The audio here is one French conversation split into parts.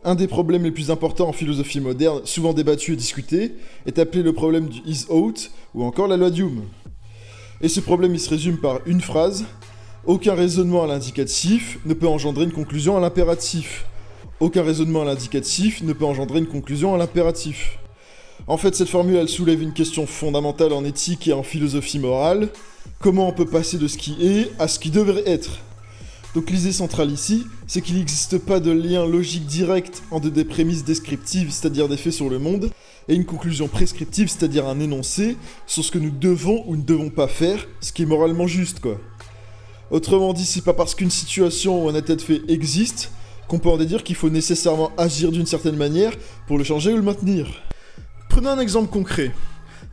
Un des problèmes les plus importants en philosophie moderne, souvent débattu et discuté, est appelé le problème du is-out, ou encore la loi de Hume. Et ce problème il se résume par une phrase: aucun raisonnement à l'indicatif ne peut engendrer une conclusion à l'impératif. Aucun raisonnement à l'indicatif ne peut engendrer une conclusion à l'impératif. En fait, cette formule, elle soulève une question fondamentale en éthique et en philosophie morale. Comment on peut passer de ce qui est à ce qui devrait être? Donc l'idée centrale ici, c'est qu'il n'existe pas de lien logique direct entre des prémices descriptives, c'est-à-dire des faits sur le monde, et une conclusion prescriptive, c'est-à-dire un énoncé, sur ce que nous devons ou ne devons pas faire, ce qui est moralement juste, quoi. Autrement dit, c'est pas parce qu'une situation ou un état de fait existe qu'on peut en déduire qu'il faut nécessairement agir d'une certaine manière pour le changer ou le maintenir. Prenons un exemple concret.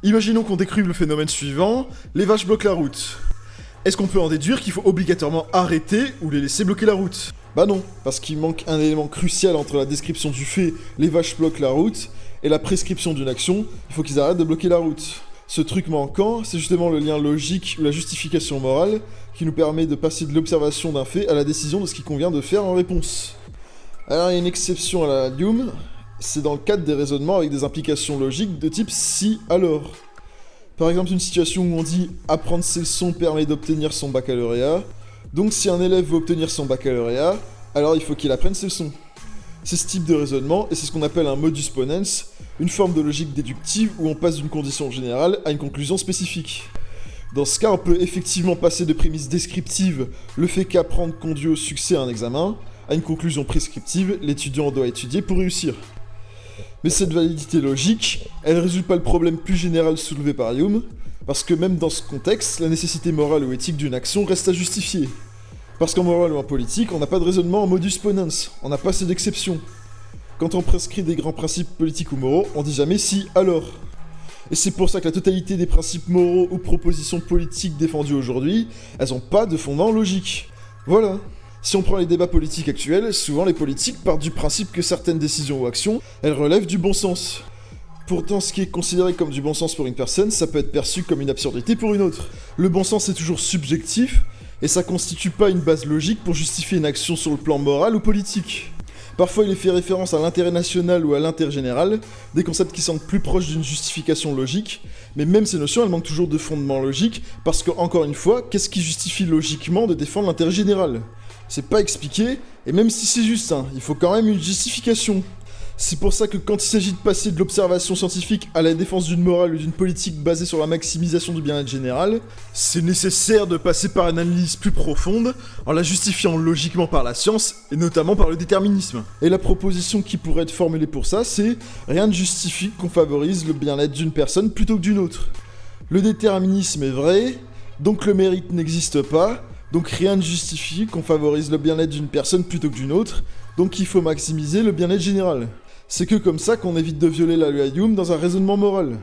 Imaginons qu'on décrive le phénomène suivant: les vaches bloquent la route. Est-ce qu'on peut en déduire qu'il faut obligatoirement arrêter ou les laisser bloquer la route? Bah non, parce qu'il manque un élément crucial entre la description du fait « les vaches bloquent la route » et la prescription d'une action « il faut qu'ils arrêtent de bloquer la route ». Ce truc manquant, c'est justement le lien logique ou la justification morale qui nous permet de passer de l'observation d'un fait à la décision de ce qu'il convient de faire en réponse. Alors il y a une exception à la Hume, c'est dans le cadre des raisonnements avec des implications logiques de type « si, alors ». Par exemple, une situation où on dit « apprendre ses leçons permet d'obtenir son baccalauréat », donc si un élève veut obtenir son baccalauréat, alors il faut qu'il apprenne ses leçons. C'est ce type de raisonnement, et c'est ce qu'on appelle un modus ponens, une forme de logique déductive où on passe d'une condition générale à une conclusion spécifique. Dans ce cas, on peut effectivement passer de prémices descriptives, le fait qu'apprendre conduit au succès à un examen, à une conclusion prescriptive, l'étudiant doit étudier pour réussir. Mais cette validité logique, elle ne résout pas le problème plus général soulevé par Hume, parce que même dans ce contexte, la nécessité morale ou éthique d'une action reste à justifier. Parce qu'en morale ou en politique, on n'a pas de raisonnement en modus ponens, on n'a pas cette exception. Quand on prescrit des grands principes politiques ou moraux, on dit jamais si, alors. Et c'est pour ça que la totalité des principes moraux ou propositions politiques défendues aujourd'hui, elles n'ont pas de fondement logique. Voilà. Si on prend les débats politiques actuels, souvent les politiques partent du principe que certaines décisions ou actions, elles relèvent du bon sens. Pourtant, ce qui est considéré comme du bon sens pour une personne, ça peut être perçu comme une absurdité pour une autre. Le bon sens est toujours subjectif, et ça constitue pas une base logique pour justifier une action sur le plan moral ou politique. Parfois, il est fait référence à l'intérêt national ou à l'intérêt général, des concepts qui semblent plus proches d'une justification logique, mais même ces notions, elles manquent toujours de fondement logique, parce que, encore une fois, qu'est-ce qui justifie logiquement de défendre l'intérêt général? C'est pas expliqué, et même si c'est juste, il faut quand même une justification. C'est pour ça que quand il s'agit de passer de l'observation scientifique à la défense d'une morale ou d'une politique basée sur la maximisation du bien-être général, c'est nécessaire de passer par une analyse plus profonde, en la justifiant logiquement par la science, et notamment par le déterminisme. Et la proposition qui pourrait être formulée pour ça, c'est « rien ne justifie qu'on favorise le bien-être d'une personne plutôt que d'une autre ». Le déterminisme est vrai, donc le mérite n'existe pas, donc rien ne justifie qu'on favorise le bien-être d'une personne plutôt que d'une autre, donc il faut maximiser le bien-être général. C'est que comme ça qu'on évite de violer la loi Hume dans un raisonnement moral.